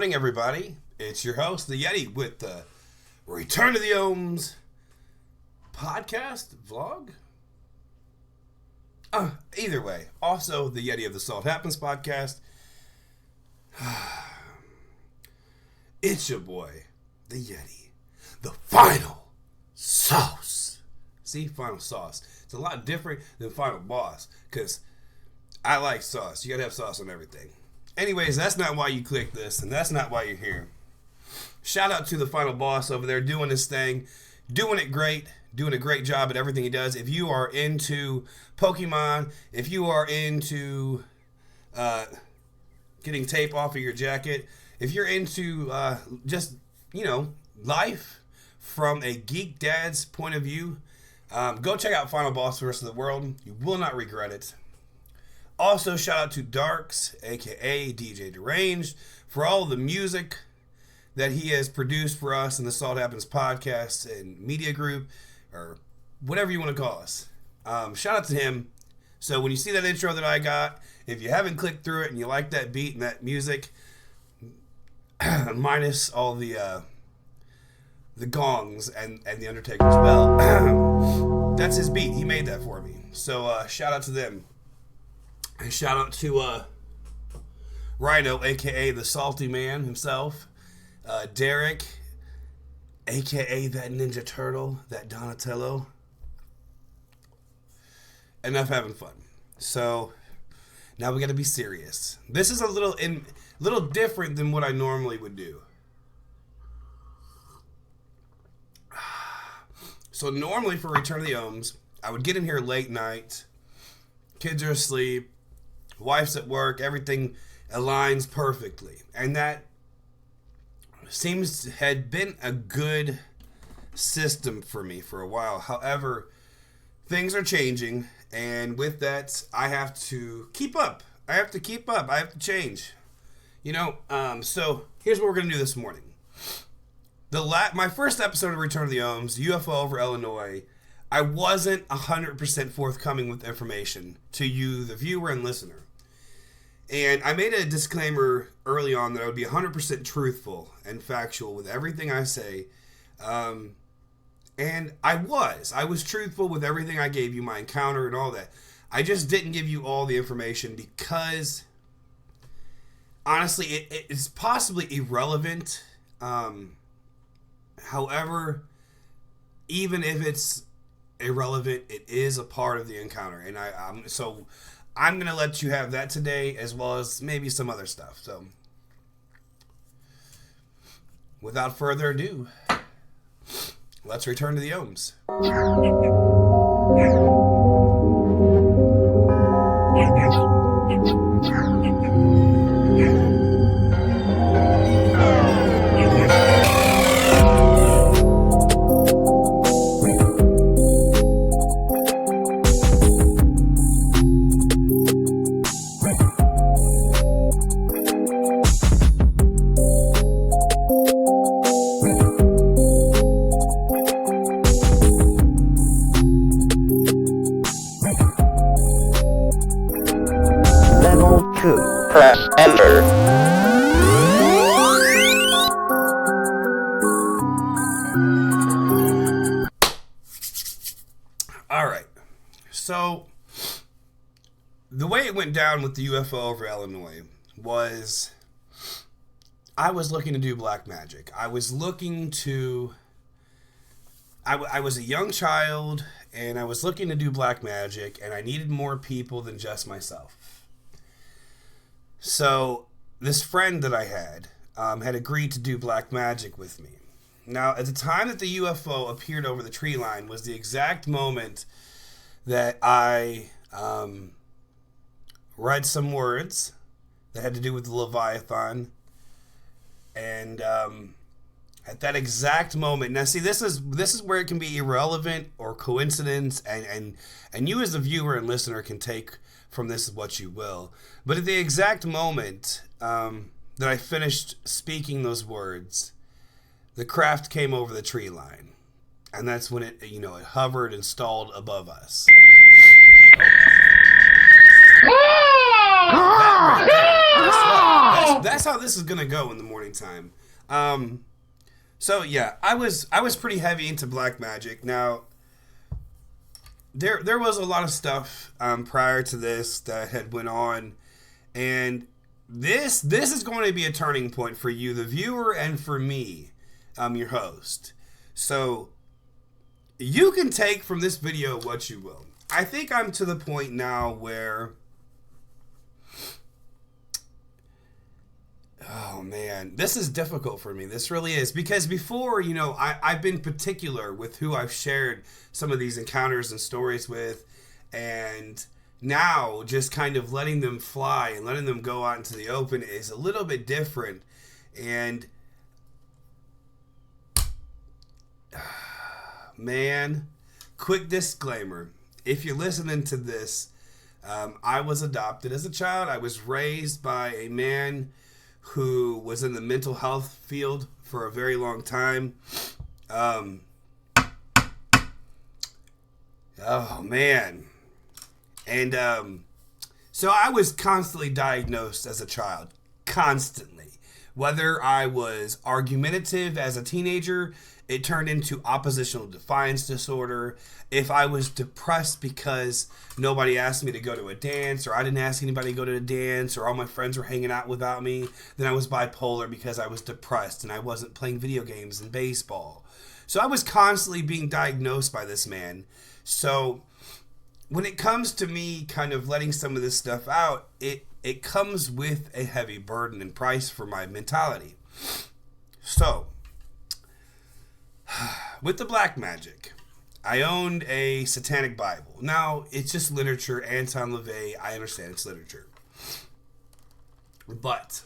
morning, everybody. It's your host, the Yeti, with the Return to the Ohms podcast vlog. Either way, also the Yeti of the Salt Happens podcast. It's your boy, the Yeti, the final sauce. See, final sauce. It's a lot different than final boss, because I like sauce. You gotta have sauce on everything. Anyways, that's not why you click this, and that's not why you're here. Shout out to the final boss over there doing this thing, doing it great, doing a great job at everything he does. If you are into Pokemon, if you are into getting tape off of your jacket, if you're into just, life from a geek dad's point of view, go check out Final Boss Versus the World. You will not regret it. Also, shout out to Darks, a.k.a. DJ Deranged, for all the music that he has produced for us in the Salt Happens podcast and media group, or whatever you want to call us. Shout out to him. So when you see that intro that I got, if you haven't clicked through it and you like that beat and that music, minus all the gongs and the Undertaker's bell, that's his beat. He made that for me. So shout out to them. And shout out to Rhino, a.k.a. the Salty Man himself. Derek, a.k.a. that Ninja Turtle, that Donatello. Enough having fun. So, now we got to be serious. This is a little different than what I normally would do. So, normally for Return of the Ohms, I would get in here late night. Kids are asleep. Wife's at work. Everything aligns perfectly. And that had been a good system for me for a while. However, things are changing. And with that, I have to keep up. I have to change. So here's what we're going to do this morning. My first episode of Return of the Ohms, UFO over Illinois, I wasn't 100% forthcoming with information to you, the viewer and listener. And I made a disclaimer early on that I would be 100% truthful and factual with everything I say. And I was truthful with everything I gave you, my encounter and all that. I just didn't give you all the information because, honestly, it's possibly irrelevant. However, even if it's irrelevant, it is a part of the encounter. And I'm going to let you have that today, as well as maybe some other stuff. So, without further ado, let's return to the Ohms. Press enter. All right. So, the way it went down with the UFO over Illinois was I was looking to do black magic. I was a young child, and I was looking to do black magic, and I needed more people than just myself. So, this friend that I had agreed to do black magic with me. Now, at the time that the UFO appeared over the tree line was the exact moment that I read some words that had to do with the Leviathan. And at that exact moment, now see, this is where it can be irrelevant or coincidence, and you as the viewer and listener can take from this what you will. But at the exact moment that I finished speaking those words, the craft came over the tree line. And that's when it hovered and stalled above us. That's how this is going to go in the morning time. So yeah, I was pretty heavy into black magic. Now, there was a lot of stuff prior to this that had went on, and this is going to be a turning point for you, the viewer, and for me, your host. So you can take from this video what you will. I think I'm to the point now where, oh man, this is difficult for me. This really is. Because before, I've been particular with who I've shared some of these encounters and stories with. And now just kind of letting them fly and letting them go out into the open is a little bit different. And man, quick disclaimer. If you're listening to this, I was adopted as a child. I was raised by a man who was in the mental health field for a very long time. Oh, man. And so I was constantly diagnosed as a child. Constantly. Whether I was argumentative as a teenager, it turned into oppositional defiance disorder. If I was depressed because nobody asked me to go to a dance, or I didn't ask anybody to go to a dance, or all my friends were hanging out without me, then I was bipolar because I was depressed and I wasn't playing video games and baseball. So I was constantly being diagnosed by this man. So when it comes to me kind of letting some of this stuff out, it comes with a heavy burden and price for my mentality. So with the black magic, I owned a satanic Bible. Now, it's just literature. Anton LaVey, I understand it's literature. But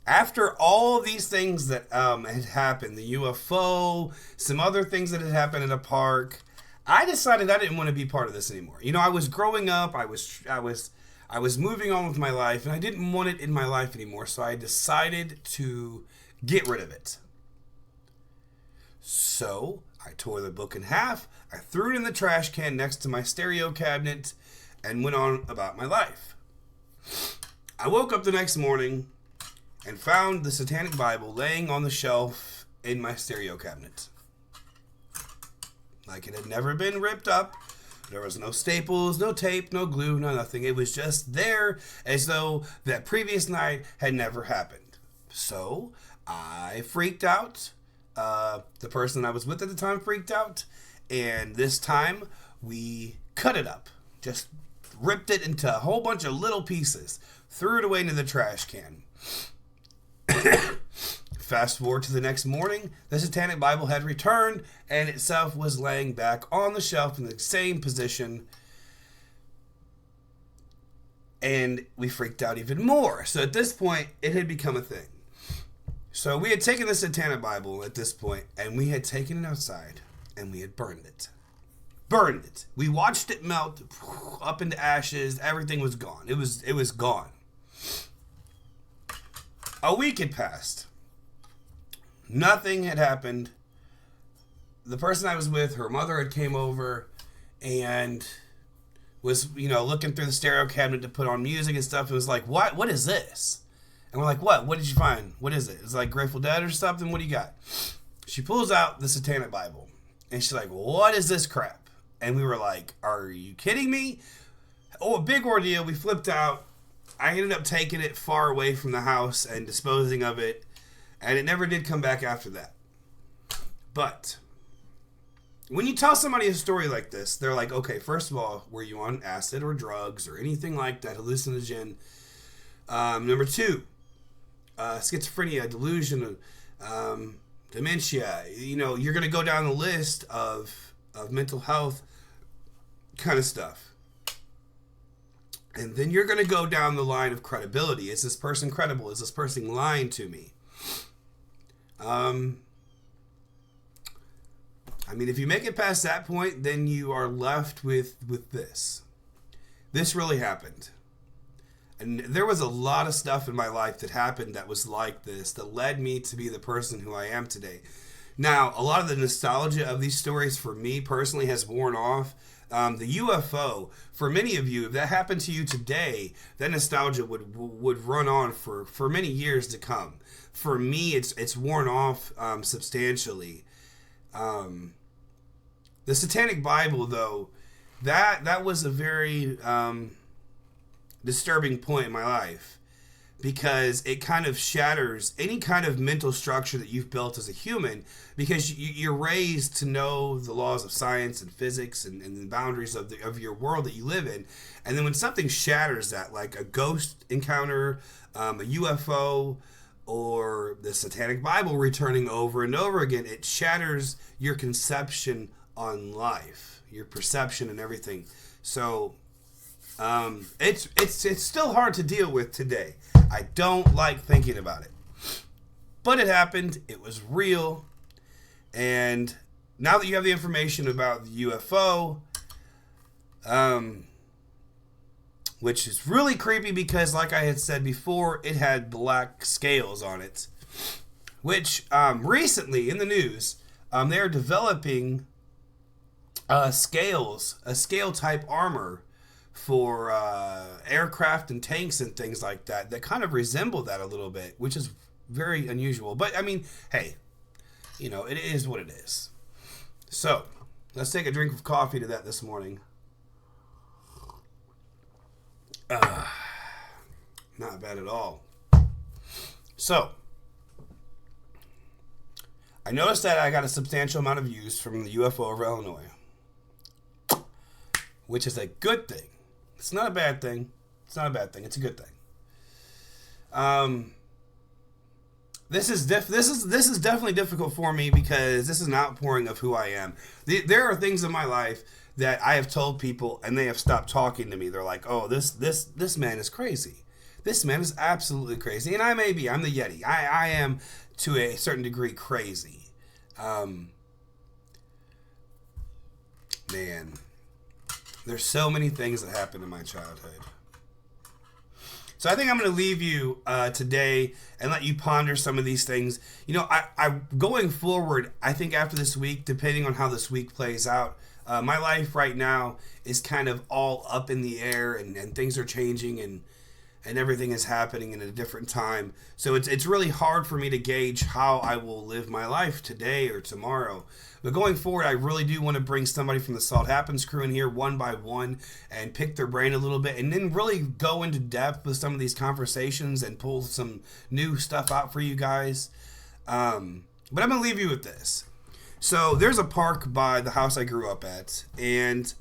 after all these things that had happened, the UFO, some other things that had happened in a park, I decided I didn't want to be part of this anymore. I was growing up, I was moving on with my life, and I didn't want it in my life anymore, so I decided to get rid of it. So I tore the book in half, I threw it in the trash can next to my stereo cabinet, and went on about my life. I woke up the next morning and found the Satanic Bible laying on the shelf in my stereo cabinet. Like it had never been ripped up. There was no staples, no tape, no glue, no nothing. It was just there as though that previous night had never happened. So I freaked out. The person I was with at the time freaked out, and this time we cut it up, just ripped it into a whole bunch of little pieces, threw it away into the trash can. Fast forward to the next morning, the Satanic Bible had returned and itself was laying back on the shelf in the same position, and we freaked out even more. So at this point, it had become a thing. So we had taken the Satanic Bible at this point, and we had taken it outside, and we had burned it. Burned it. We watched it melt up into ashes. Everything was gone. It was gone. A week had passed. Nothing had happened. The person I was with, her mother had came over and was, looking through the stereo cabinet to put on music and stuff. It was like, what is this? And we're like, what did you find? What is it? It's like Grateful Dead or something? What do you got? She pulls out the Satanic Bible. And she's like, what is this crap? And we were like, are you kidding me? Oh, a big ordeal. We flipped out. I ended up taking it far away from the house and disposing of it. And it never did come back after that. But when you tell somebody a story like this, they're like, okay, first of all, were you on acid or drugs or anything like that, hallucinogen? Number two, schizophrenia, delusion, dementia. You're going to go down the list of mental health kind of stuff. And then you're going to go down the line of credibility. Is this person credible? Is this person lying to me? If you make it past that point, then you are left with this. This really happened. And there was a lot of stuff in my life that happened that was like this, that led me to be the person who I am today. Now, a lot of the nostalgia of these stories for me personally has worn off. The UFO, for many of you, if that happened to you today, that nostalgia would run on for many years to come. For me, it's worn off substantially. The Satanic Bible, though, that was a very disturbing point in my life, because it kind of shatters any kind of mental structure that you've built as a human, because you're raised to know the laws of science and physics and the boundaries of your world that you live in. And then when something shatters that, like a ghost encounter, a UFO, or the Satanic Bible returning over and over again, it shatters your conception on life, your perception and everything. So it's still hard to deal with today. I don't like thinking about it, but it happened. It was real, and now that you have the information about the UFO, which is really creepy because, like I had said before, it had black scales on it, which recently in the news, they're developing scale type armor for aircraft and tanks and things like that kind of resemble that a little bit, which is very unusual. But I mean, hey, it is what it is. So let's take a drink of coffee to that this morning. Not bad at all. So I noticed that I got a substantial amount of views from the UFO over Illinois, which is a good thing. It's not a bad thing. It's not a bad thing. It's a good thing. This is definitely difficult for me because this is an outpouring of who I am. There are things in my life that I have told people and they have stopped talking to me. They're like, "Oh, this man is crazy. This man is absolutely crazy." And I'm the Yeti. I am to a certain degree crazy. Man. There's so many things that happened in my childhood. So I think I'm going to leave you today and let you ponder some of these things. I going forward, I think after this week, depending on how this week plays out, my life right now is kind of all up in the air, and things are changing, and everything is happening in a different time. So it's really hard for me to gauge how I will live my life today or tomorrow. But going forward, I really do want to bring somebody from the Salt Happens crew in here one by one and pick their brain a little bit, and then really go into depth with some of these conversations and pull some new stuff out for you guys. But I'm going to leave you with this. So there's a park by the house I grew up at, and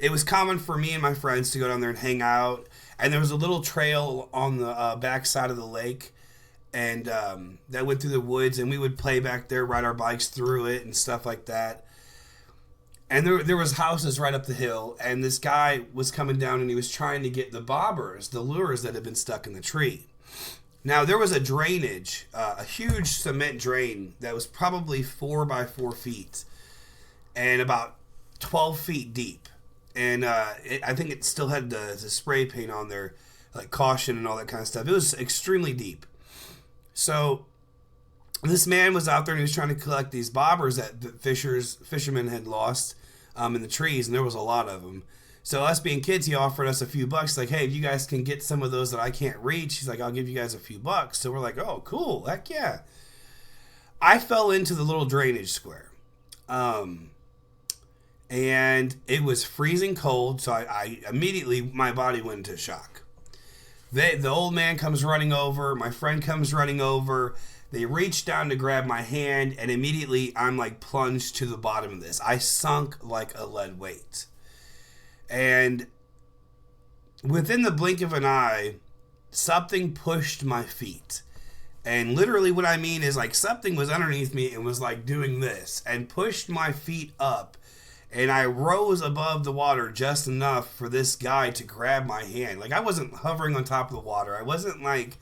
it was common for me and my friends to go down there and hang out. And there was a little trail on the back side of the lake, and that went through the woods, and we would play back there, ride our bikes through it and stuff like that. And there was houses right up the hill, and this guy was coming down, and he was trying to get the bobbers, the lures that had been stuck in the tree. Now, there was a drainage, a huge cement drain that was probably 4 by 4 feet and about 12 feet deep. And I think it still had the spray paint on there, like caution and all that kind of stuff. It was extremely deep. So this man was out there and he was trying to collect these bobbers that the fishermen had lost in the trees, and there was a lot of them. So us being kids, he offered us a few bucks, like, "Hey, if you guys can get some of those that I can't reach," he's like, "I'll give you guys a few bucks." So we're like, "Oh, cool, heck yeah." I fell into the little drainage square. And it was freezing cold, so I immediately, my body went into shock. The old man comes running over, my friend comes running over, they reach down to grab my hand, and immediately I'm like plunged to the bottom of this. I sunk like a lead weight. And within the blink of an eye, something pushed my feet. And literally what I mean is, like, something was underneath me and was like doing this and pushed my feet up. And I rose above the water just enough for this guy to grab my hand. Like, I wasn't hovering on top of the water. I wasn't like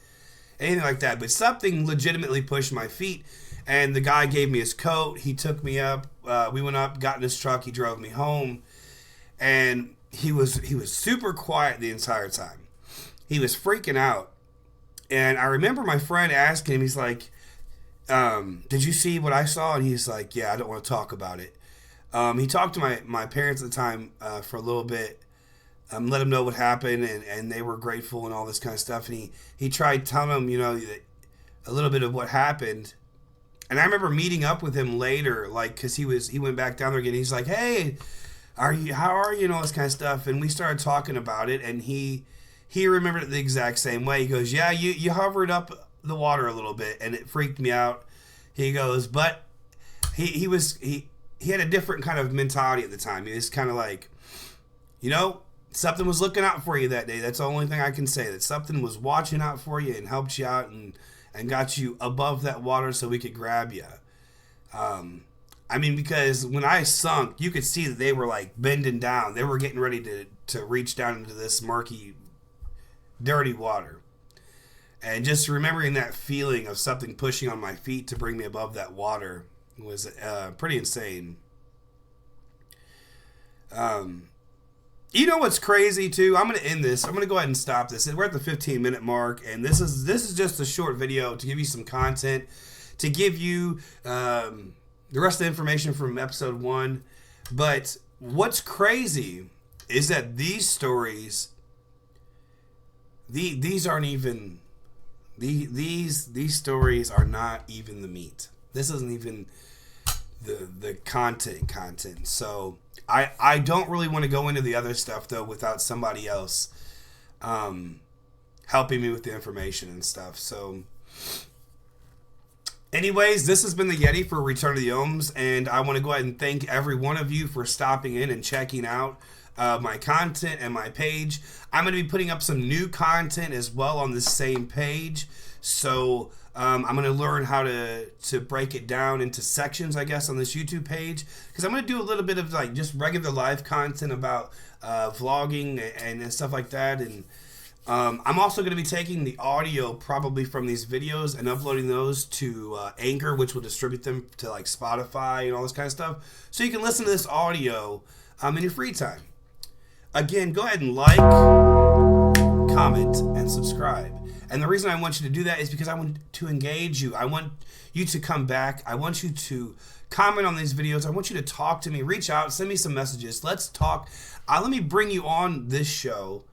anything like that. But something legitimately pushed my feet. And the guy gave me his coat. He took me up. We went up, got in his truck. He drove me home. And he was super quiet the entire time. He was freaking out. And I remember my friend asking him, he's like, did you see what I saw? And he's like, yeah, I don't want to talk about it. He talked to my parents at the time for a little bit, let them know what happened, and they were grateful and all this kind of stuff. And he tried telling them, a little bit of what happened. And I remember meeting up with him later, like, because he went back down there again. He's like, hey, how are you, and all this kind of stuff. And we started talking about it, and he remembered it the exact same way. He goes, yeah, you hovered up the water a little bit, and it freaked me out. He goes, but he had a different kind of mentality at the time. He was kind of like, something was looking out for you that day. That's the only thing I can say. That something was watching out for you and helped you out and got you above that water so we could grab you. Because when I sunk, you could see that they were like bending down. They were getting ready to reach down into this murky, dirty water. And just remembering that feeling of something pushing on my feet to bring me above that water was pretty insane. You know what's crazy too? I'm going to end this. I'm going to go ahead and stop this. We're at the 15-minute mark, and this is just a short video to give you some content, to give you the rest of the information from episode 1. But what's crazy is that these stories, these aren't even these stories are not even the meat. This isn't even the content. So I don't really want to go into the other stuff though without somebody else helping me with the information and stuff. So anyways, this has been the Yeti for Return to the Ohms, and I want to go ahead and thank every one of you for stopping in and checking out my content and my page. I'm going to be putting up some new content as well on the same page. So I'm going to learn how to break it down into sections, I guess, on this YouTube page. Because I'm going to do a little bit of like just regular live content about vlogging and stuff like that. And I'm also going to be taking the audio probably from these videos and uploading those to Anchor, which will distribute them to like Spotify and all this kind of stuff. So you can listen to this audio in your free time. Again, go ahead and like, comment, and subscribe. And the reason I want you to do that is because I want to engage you. I want you to come back. I want you to comment on these videos. I want you to talk to me. Reach out. Send me some messages. Let's talk. Let me bring you on this show.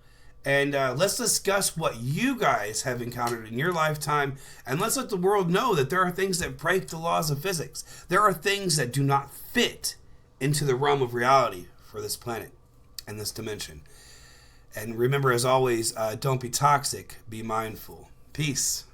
And let's discuss what you guys have encountered in your lifetime. And let's let the world know that there are things that break the laws of physics. There are things that do not fit into the realm of reality for this planet and this dimension. And remember, as always, don't be toxic, be mindful. Peace.